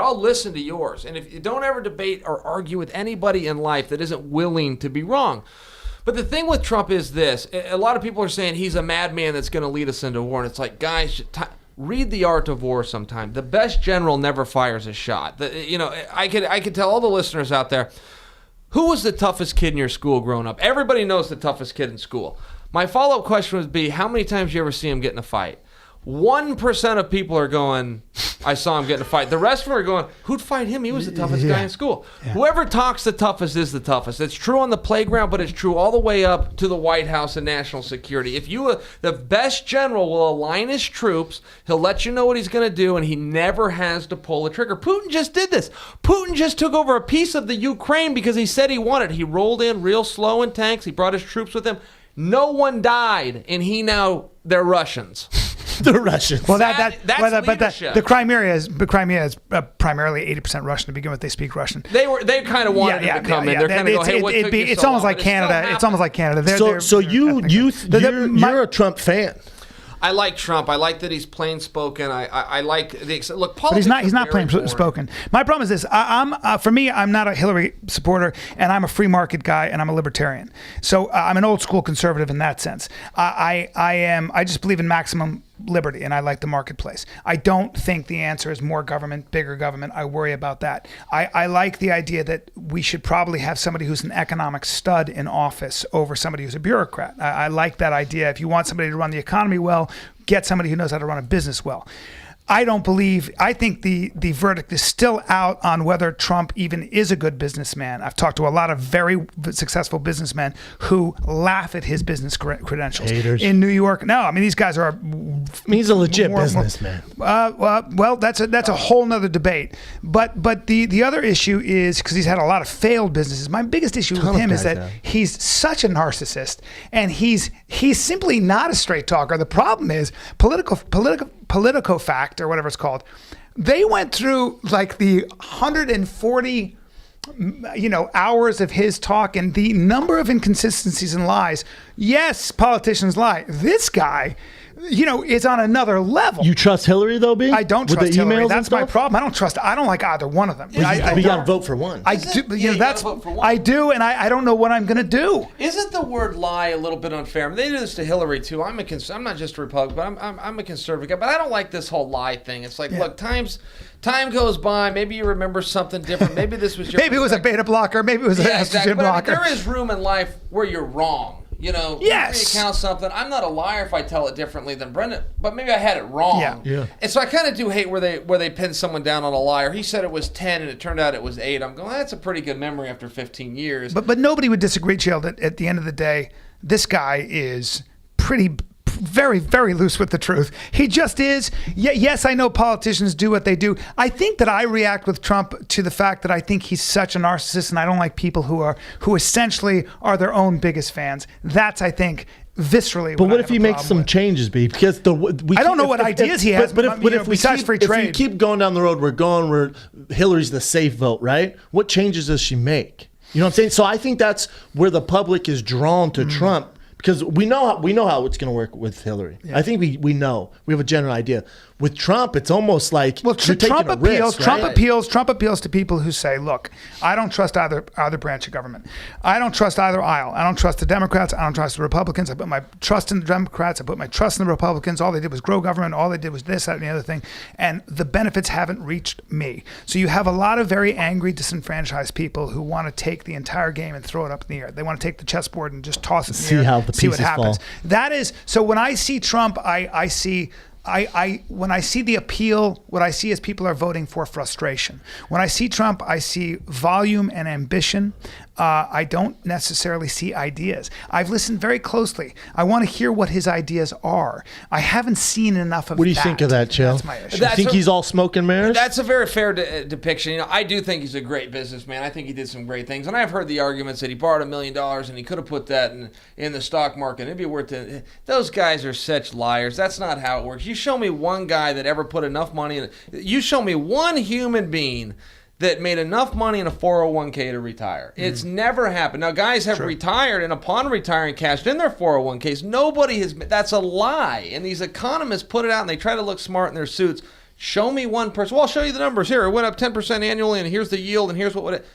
I'll listen to yours. And if you don't ever debate or argue with anybody in life that isn't willing to be wrong. But the thing with Trump is this. A lot of people are saying he's a madman that's going to lead us into war. And it's like, guys, read The Art of War sometime. The best general never fires a shot. I could tell all the listeners out there, who was the toughest kid in your school growing up? Everybody knows the toughest kid in school. My follow-up question would be, how many times do you ever see him get in a fight? 1% of people are going, I saw him get in a fight. The rest of them are going, who'd fight him? He was the toughest guy in school. Yeah. Whoever talks the toughest is the toughest. It's true on the playground, but it's true all the way up to the White House and national security. If the best general will align his troops, he'll let you know what he's going to do, and he never has to pull a trigger. Putin just did this. Putin just took over a piece of the Ukraine because he said he wanted. He rolled in real slow in tanks. He brought his troops with him. No one died, and they're Russians. The Russians. Well, the Crimea is primarily 80% Russian to begin with. They speak Russian. They kind of wanted him to come in. They're kind of going, hey, what took you it's so almost long? like Canada. It's almost like Canada. You're a Trump fan. I like Trump. I like that he's plain spoken. I like the look. But he's not plain spoken. My problem is this: for me, I'm not a Hillary supporter, and I'm a free market guy, and I'm a libertarian. So I'm an old school conservative in that sense. I just believe in maximum liberty, and I like the marketplace. I don't think the answer is more government, bigger government. I worry about that. I like the idea that we should probably have somebody who's an economic stud in office over somebody who's a bureaucrat. I like that idea. If you want somebody to run the economy well, get somebody who knows how to run a business well. I think the verdict is still out on whether Trump even is a good businessman. I've talked to a lot of very successful businessmen who laugh at his business credentials. Haters. In New York, no, I mean, these guys are... He's a legit businessman. Well, that's a whole nother debate. But the other issue is, because he's had a lot of failed businesses, my biggest issue with him is that he's such a narcissist, and he's simply not a straight talker. The problem is PoliticoFact, or whatever it's called, they went through like the 140 hours of his talk and the number of inconsistencies and lies. Yes, politicians lie. This guy, is on another level. You trust Hillary though, B? I don't trust Hillary. That's my problem. I don't like either one of them. We got to vote for one. I do, and I don't know what I'm going to do. Isn't the word lie a little bit unfair? I mean, they do this to Hillary too. I'm not just a Republican, but I'm a conservative guy. But I don't like this whole lie thing. It's like, look, time goes by. Maybe you remember something different. Maybe this was your maybe it was a beta blocker. Maybe it was an estrogen blocker. There is room in life where you're wrong. Yes. You count something. I'm not a liar if I tell it differently than Brendan, but maybe I had it wrong. Yeah. And so I kind of do hate where they pin someone down on a liar. He said it was 10 and it turned out it was 8. I'm going, that's a pretty good memory after 15 years. But nobody would disagree, Chael, that at the end of the day, this guy is very, very loose with the truth. He just is. Yes, I know politicians do what they do. I think that I react with Trump to the fact that I think he's such a narcissist, and I don't like people who essentially are their own biggest fans. That's, I think, viscerally. But what if he makes some changes, B? Because I don't know what ideas he has. But if besides free trade, if we keep going down the road where Hillary's the safe vote, right? What changes does she make? You know what I'm saying? So I think that's where the public is drawn to Trump. Because we know how it's going to work with Hillary. Yeah. I think we know. We have a general idea. With Trump, it's almost like you're taking a risk, right? Trump appeals to people who say, look, I don't trust either branch of government. I don't trust either aisle. I don't trust the Democrats. I don't trust the Republicans. I put my trust in the Democrats. I put my trust in the Republicans. All they did was grow government. All they did was this, that, and the other thing. And the benefits haven't reached me. So you have a lot of very angry, disenfranchised people who want to take the entire game and throw it up in the air. They want to take the chessboard and just toss it in the air. See what happens. That is, so when I see Trump, when I see the appeal, what I see is people are voting for frustration. When I see Trump, I see volume and ambition. I don't necessarily see ideas. I've listened very closely. I want to hear what his ideas are. I haven't seen enough of that. What do you think of that, Chael? That's my issue. You think he's all smoke and mirrors? That's a very fair depiction. I do think he's a great businessman. I think he did some great things. And I've heard the arguments that he borrowed $1 million and he could have put that in the stock market. It'd be worth it. Those guys are such liars. That's not how it works. You show me one guy that ever put enough money in it. You show me one human being that made enough money in a 401k to retire. It's never happened. Now, guys have retired, and upon retiring, cashed in their 401ks. Nobody has. That's a lie. And these economists put it out, and they try to look smart in their suits. Show me one person. Well, I'll show you the numbers. Here, it went up 10% annually, and here's the yield, and here's what it.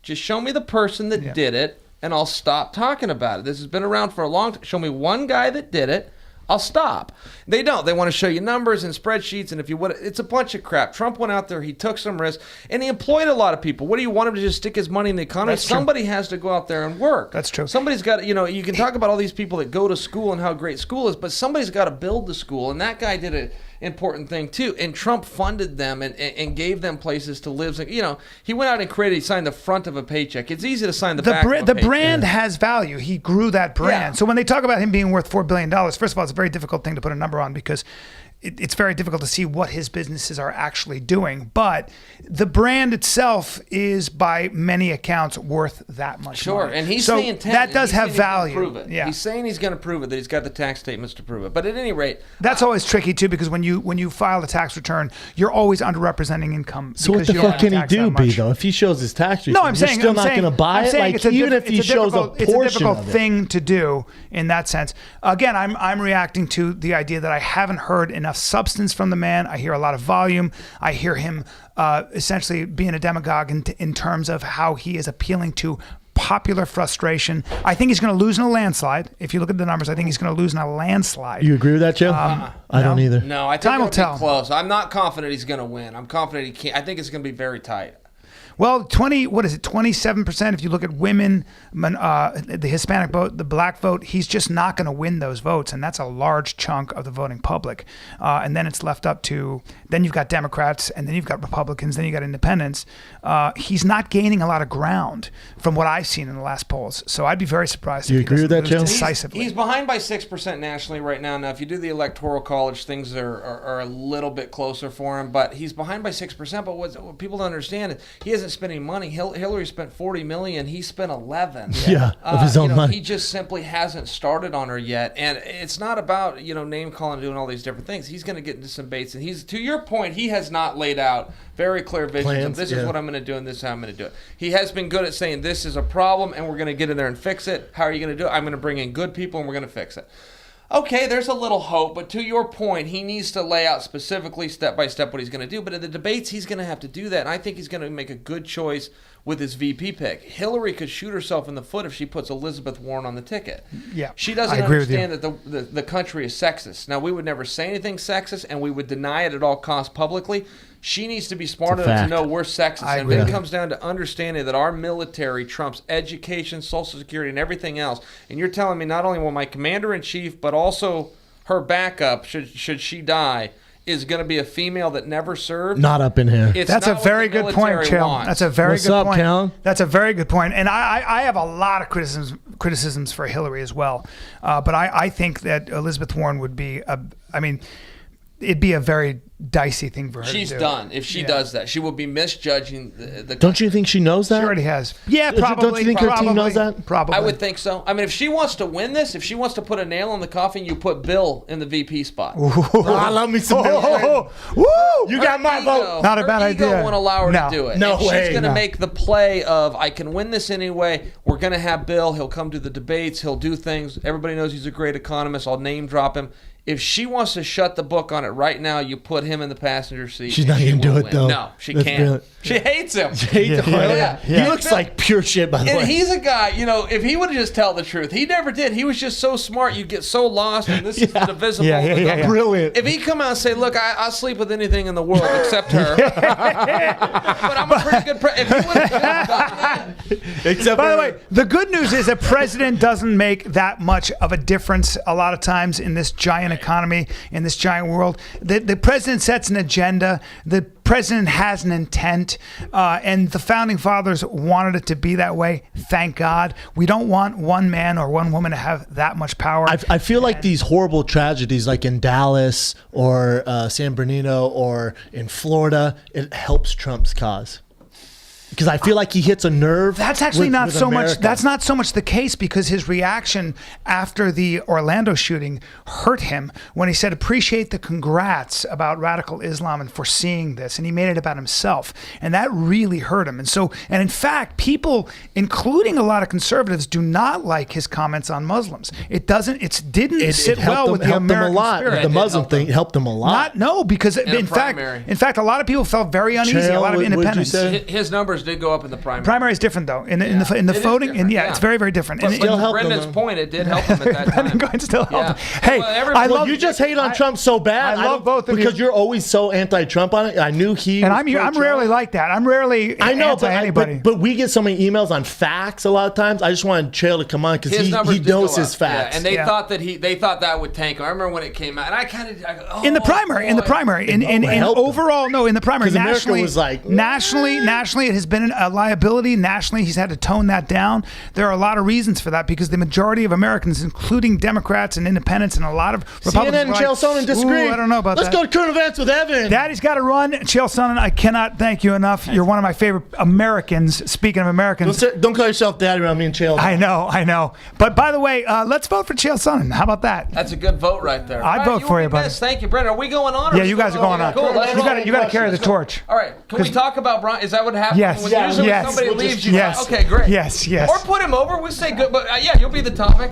Just show me the person that did it, and I'll stop talking about it. This has been around for a long time. Show me one guy that did it. I'll stop. They don't. They want to show you numbers and spreadsheets, and if you would, it's a bunch of crap. Trump went out there, he took some risks, and he employed a lot of people. What do you want him to just stick his money in the economy? Somebody has to go out there and work. That's true. Somebody's got, you can talk about all these people that go to school and how great school is, but somebody's got to build the school, and that guy did an important thing too. And Trump funded them and gave them places to live. He went out and he signed the front of a paycheck. It's easy to sign the back of a paycheck. The brand has value. He grew that brand. Yeah. So when they talk about him being worth $4 billion, first of all, it's a very difficult thing to put a number on because it's very difficult to see what his businesses are actually doing. But the brand itself is, by many accounts, worth that much money. And he's so saying that does have value. Prove it. Yeah. He's saying he's going to prove it, that he's got the tax statements to prove it. But at any rate, that's always tricky too, because when you file a tax return, you're always underrepresenting income. So what the fuck can he do, B, though? If he shows his tax return, I'm saying, still not going to buy it? Like, even if he shows a portion of it. It's a difficult thing to do in that sense. Again, I'm reacting to the idea that I haven't heard enough substance from the man. I hear a lot of volume. I hear him essentially being a demagogue in terms of how he is appealing to popular frustration. I think he's going to lose in a landslide. If you look at the numbers, I think he's going to lose in a landslide. You agree with that, Joe? I don't either. No, I think Time will it'll tell. be close. I'm not confident he's going to win. I'm confident he can't. I think it's going to be very tight. Well, 27%. If you look at women, the Hispanic vote, the black vote, he's just not going to win those votes, and that's a large chunk of the voting public. And then it's left up to, then you've got Democrats, and then you've got Republicans, then you've got independents. He's not gaining a lot of ground from what I've seen in the last polls. So I'd be very surprised. Do you agree with that, Joe? Decisively. He's behind by 6% nationally right now. Now, if you do the Electoral College, things are a little bit closer for him, but he's behind by 6%. But what people don't understand is he hasn't spent any money. Hillary spent $40 million. He spent $11. Of his own money. He just simply hasn't started on her yet, and it's not about name calling, doing all these different things. He's going to get into some baits, and he's, to your point, he has not laid out very clear visions of this is what I'm going to do and this is how I'm going to do it. He has been good at saying this is a problem and we're going to get in there and fix it. How are you going to do it? I'm going to bring in good people and we're going to fix it. Okay, there's a little hope, but to your point, he needs to lay out specifically, step by step, what he's going to do. But in the debates, he's going to have to do that, and I think he's going to make a good choice with his VP pick. Hillary could shoot herself in the foot if she puts Elizabeth Warren on the ticket. Yeah, she doesn't understand that the country is sexist. Now, we would never say anything sexist, and we would deny it at all costs publicly. She needs to be smart enough to know we're sexist. And it comes down to understanding that our military trumps education, Social Security, and everything else. And you're telling me not only will my commander-in-chief, but also her backup, should she die, is going to be a female that never served? Not up in here. That's a very good point, Chael. That's a very good point. Callen? That's a very good point. And I have a lot of criticisms for Hillary as well. But I think that Elizabeth Warren would be it'd be a very dicey thing for her to do. She's done. If she does that, she will be misjudging the Don't you think she knows that? She already has. Yeah, probably. Don't you think her team knows that? Probably. I would think so. I mean, if she wants to win this, if she wants to put a nail in the coffin, you put Bill in the VP spot. I love me some Bill. Woo! You got my vote. Not a bad idea. Her ego won't allow her to do it. No way. She's going to make the play of, I can win this anyway. We're going to have Bill. He'll come to the debates. He'll do things. Everybody knows he's a great economist. I'll name drop him. If she wants to shut the book on it right now, you put him in the passenger seat. She's not going to do it, though. No, she can't. She hates him. She hates him. Yeah. He looks like pure shit, by the way. And he's a guy, if he would have just tell the truth, he never did. He was just so smart. You get so lost, and this is the divisible. Yeah. Brilliant. If he come out and say, look, I'll sleep with anything in the world except her. But I'm a pretty good president. If he would have done that. Except By the way, the good news is a president doesn't make that much of a difference a lot of times in this giant economy, in this giant world. The president sets an agenda. The president has an intent, and the founding fathers wanted it to be that way. Thank God. We don't want one man or one woman to have that much power. I feel like these horrible tragedies, like in Dallas or San Bernardino or in Florida, it helps Trump's cause. because I feel like he hits a nerve. That's actually with- not with so America. much. That's not so much the case, because his reaction after the Orlando shooting hurt him when he said, "Appreciate the congrats about radical Islam and foreseeing this," and he made it about himself, and that really hurt him. And in fact, people, including a lot of conservatives, do not like his comments on Muslims. It didn't sit well with the American spirit. The Muslim thing helped him a lot. Because in fact, a lot of people felt very uneasy. A lot of independents. His numbers did go up in the primary. Primary is different though. In the voting, and it's very, very different. But still helped Brendan's him. point, it did help him at that time. It still helped him. Hey, Well, I love You just hate on Trump so bad. I love both of you. because you're always so anti-Trump on it. I knew he. And was I'm pro-Trump. rarely like that. I'm rarely I know, anti anybody. but we get so many emails on facts a lot of times. I just wanted Chael to come on because His numbers he did knows go his up. facts. Yeah, and they thought that would tank him. I remember when it came out, and I kind of In the primary, in the helped him. overall, no, in the primary, 'Cause America nationally, was like, nationally, it has been a liability. Nationally, he's had to tone that down. There are a lot of reasons for that, because the majority of Americans, including Democrats and independents and a lot of Republicans, CNN and Chael Sonnen disagree. I don't know about Let's that. go to current events with Evan. Daddy's got to run. Chael Sonnen, I cannot thank you enough. You're one of my favorite Americans. Speaking of Americans. Don't call yourself daddy around me and Chael. I know. But by the way, let's vote for Chael Sonnen. How about that? That's a good vote right there. I'd vote for you, buddy. Thank you, Brendan. Are we going on? Yeah, you guys are going on. Cool. Let's You roll. got to carry the torch. All right. Can we talk about Bryan? Is that what happens? Yes. Usually when Yes. somebody We'll leaves just- you. yes. Okay, great. Yes. Or put him over. We say good, but yeah, you'll be the topic.